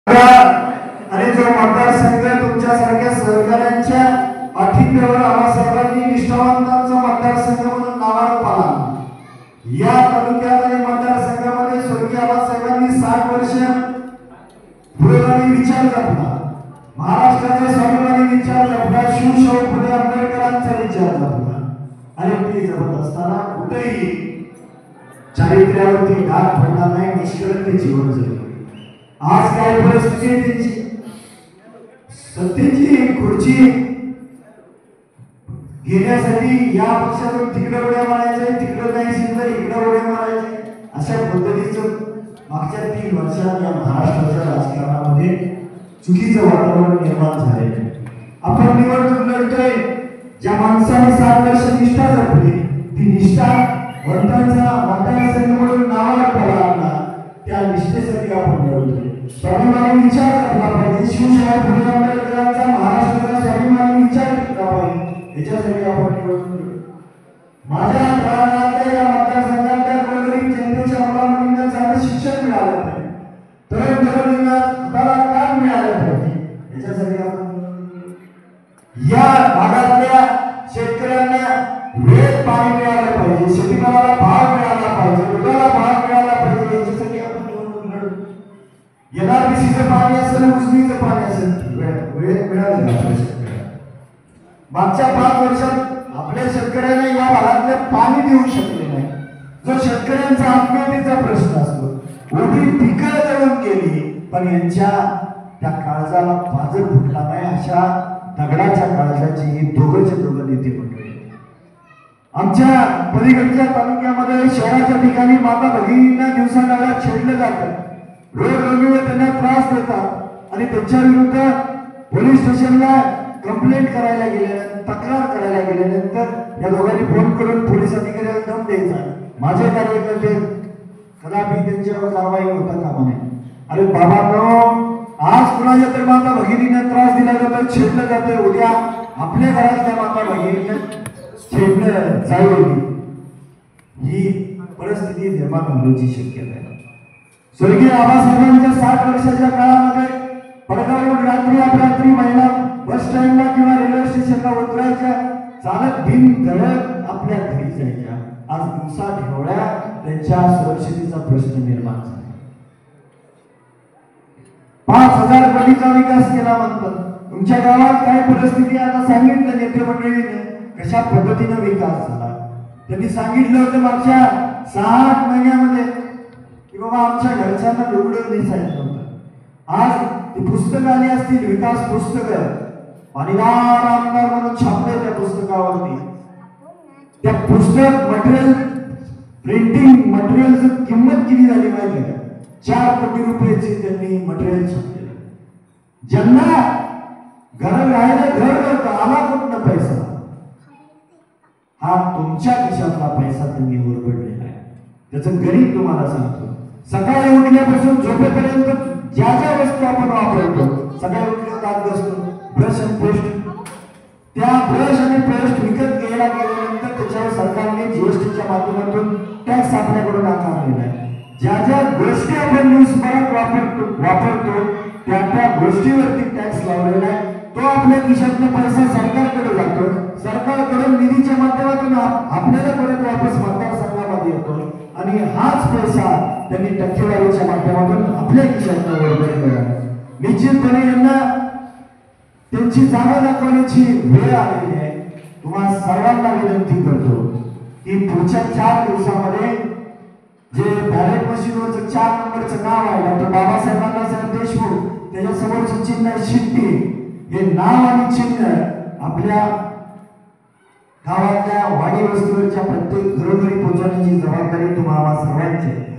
आणि जो मतदारसंघ तुमच्यासारख्या सहकाऱ्यांच्या पाठिंब्यावर आबासाहेबांनी निष्ठावंतांचा मतदारसंघ म्हणून नावावर पाला. या तालुक्यात आणि मतदारसंघामध्ये स्वर्गीय आबासाहेबांनी 60 वर्ष पुरोगामी विचार जपला. महाराष्ट्राचा स्वाभिमानी विचार जपला. शिवशाहू फुले आंबेडकरांचा विचार जपला. आणि ते जपत असताना कुठेही चारित्र्यावरती डाग पडणार नाही, निष्कलंक जीवन जगले. आज काय परिस्थिती आहे त्यांची? सत्तेची खुर्ची घेण्यासाठी या पक्षातून तिकडे उड्या मारायचे, तिकडे नाही शिंदे इकडे उड्या मारायचे, अशा पद्धतीचं मागच्या 3 वर्षात या महाराष्ट्राच्या राजकारणामध्ये चुकीचं वातावरण निर्माण झाले. आपण निवडणूक लढतोय. ज्या माणसाने 7 वर्ष निष्ठा जपली, ती निष्ठा वंतांचा मतदारसंघ म्हणून नावाला पडला, त्या निष्ठेसाठी आपण लढतोय. स्वाभिमानी विचार जपला पाहिजे. शिवशाहू फुले आंबेडकरांचा महाराष्ट्राचा स्वाभिमानी विचार जपला पाहिजे. याच्यासाठी आपण निवडणूक. माझ्या प्रांतातल्या या मतदारसंघातल्या गोरगरीब जनतेच्या मुलामुलींना चांगलं शिक्षण मिळालं पाहिजे. तरुण तरुणींना हाताला काम मिळालं पाहिजे. याच्यासाठी आपण या भागातल्या शेतकऱ्यांना वेळ पाणी मिळालं पाहिजे, शेतीमालाला भाव मिळाला पाहिजे, दुधाला भाव मिळाला पाहिजे. याच्यासाठी आपण निवडणूक लढू. NRPCचं पाणी असेल, उजनीचं पाणी असेल, वेळेत मिळालं पाहिजे. मागच्या 5 वर्षात आपल्या शेतकऱ्यांना या भागातले पाणी देऊ शकले नाही. जो शेतकऱ्यांचा आत्महत्येचा प्रश्न असतो, उभी पिकं जळून गेली, पण यांच्या त्या काळजाला पाजर फुटला नाही. अशा दगडाच्या काळजाची दोघंचे दोघं नेते मंडळी. आमच्या पलीकडच्या तालुक्यामध्ये शहराच्या ठिकाणी माता भगिनींना दिवसाडाळ्यात छेडलं जातं, रोड रंगीवर त्यांना त्रास देतात आणि त्यांच्या विरुद्ध पोलीस स्टेशनला कंप्लेंट करायला गेल्यानंतर, तक्रार करायला गेल्यानंतर या दोघांनी फोन करून पोलीस अधिकाऱ्याला दम द्यायचा. माझे कार्यकर्ते कदापि त्यांच्यावर कारवाई होता कामा नये. अरे बाबांनो, आज कुणाच्या तर माता भगिनींना त्रास दिला जातो, छेडलं जातं, उद्या आपल्या घरातल्या माता भगिनींना छेडलं जाईल. ही परिस्थिती निर्माण होण्याची शक्यता आहे. स्वर्गीय आबासाहेबांच्या 60 वर्षाच्या काळामध्ये पडगावरून रात्री अपरात्री महिला बस स्टँडला किंवा रेल्वे स्टेशनला उतरायच्या, चालत बिन धडक आपल्या घरी जायच्या. आज दिवसा ढवळ्या त्यांच्या सुरक्षितेचा प्रश्न निर्माण झाला. 5000 कोटीचा विकास केला म्हणतात. तुमच्या गावात काय परिस्थिती आता सांगितलं नेते मंडळीने, कशा पद्धतीने विकास झाला. त्यांनी सांगितलं होतं मागच्या 6 महिन्यामध्ये की बाबा आमच्या घरच्यांना लुगडं दिसायचं होतं. आज ती पुस्तकं आली असतील, विकास पुस्तकं, पाणीदार आमदार म्हणून छापले त्या पुस्तकावरती. त्या पुस्तक मटेरियल, प्रिंटिंग मटेरियलची किंमत किती झाली माहिती आहे का? 4 कोटी रुपयाची त्यांनी मटेरियल छापले. ज्यांना घर राहायला घर नव्हतं, आला कुठनं पैसा? हा तुमच्या खिशातला पैसा त्यांनी ओरबडलेला आहे. त्याचं गणित तुम्हाला सांगतो. सकाळी उठल्यापासून झोपेपर्यंत ज्या ज्या वस्तू आपण वापरतो, सकाळी उठल्यावर दात घासतो, ब्रश आणि पेस्ट, त्या ब्रश आणि पेस्ट विकत घ्यायला गेल्यानंतर त्याच्यावर सरकारने जीएसटीच्या माध्यमातून टॅक्स आपल्याकडून आकारलेला आहे. ज्या ज्या गोष्टी आपण दिवसभरात वापरतो त्या त्या गोष्टीवरती टॅक्स लावलेला आहे. तो आपल्या खिशातला पैसा सरकारकडे जातो. सरकारकडून निधीच्या माध्यमातून आपल्याला परत वापस मतदारसंघामध्ये येतो आणि हाच पैसा त्यांनी टक्केवारीच्या माध्यमातून आपल्या खिशात वळवलेला आहे. निश्चितपणे यांना त्यांची जागा दाखवण्याची वेळ आलेली आहे. तुम्हाला सर्वांना विनंती करतो की पुढच्या 4 दिवसामध्ये जे बॅलेट मशीनवरचं 4 नंबरचं नाव आहे डॉक्टर बाबासाहेब देशमुख, त्याच्यासमोरचं चिन्ह आहे शिट्टी, हे नाव आणि चिन्ह आपल्या गावातल्या वाडी वस्तीवरच्या प्रत्येक घरोघरी पोहोचवण्याची जबाबदारी तुम्हाला सर्वांची आहे.